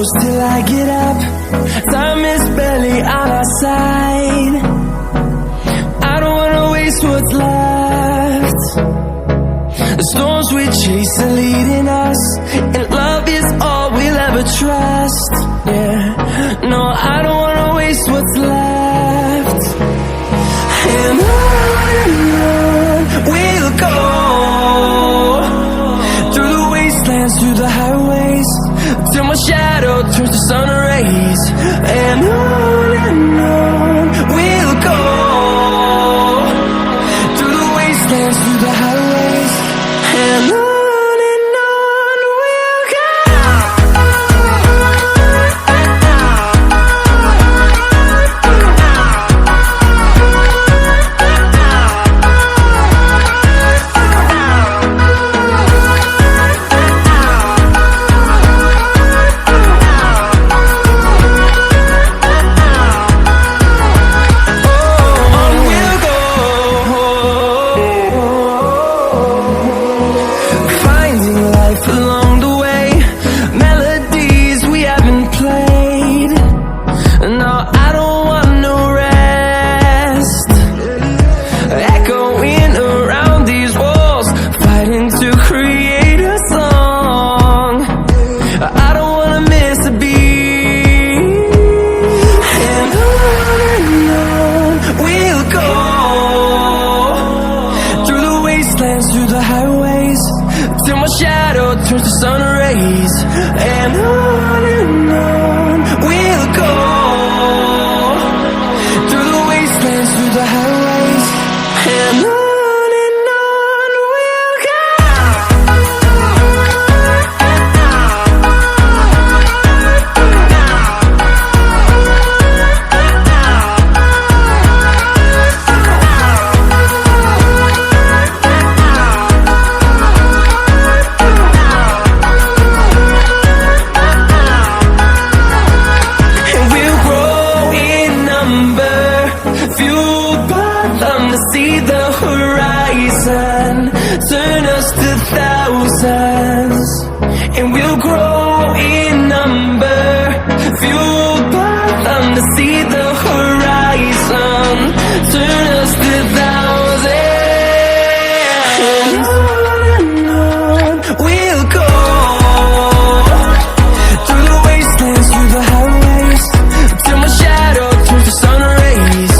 close till I get up. Time is barely on our side. I don't wanna waste what's left. The storms we chase are leading us, and love is all we'll ever trust. Yeah, no, I don't wanna waste what's left. And on we'll go, through the wastelands, through the highways, till my shadow turns to sun rays. And on we'll go, through the wastelands, through the highways, and on we'll go. Through the highways, till my shadow turns to sun rays. And on we'll go, through the wastelands, through the highways, and on we'll go. See the horizon, turn us to thousands, and we'll grow in number, fueled by them. To see the horizon, turn us to thousands, and on we'll go, through the wastelands, through the highways, till my shadow turns to sun rays.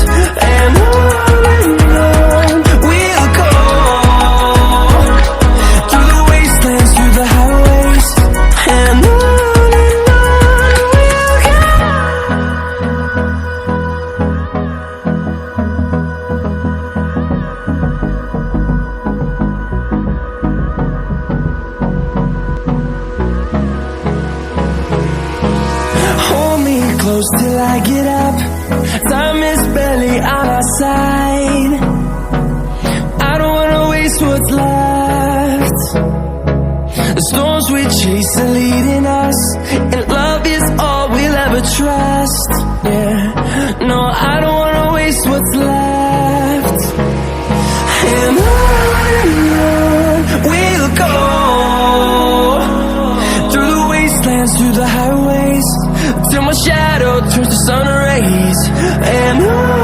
And on close till I get up. Time is barely on our side. I don't wanna waste what's left. The storms we chase are leading us, and love is all we'll ever trust. Yeah, no, I don't wanna waste what's left. And on we'll go, through the wastelands, through the highways, till my shadow turns to sun rays. And on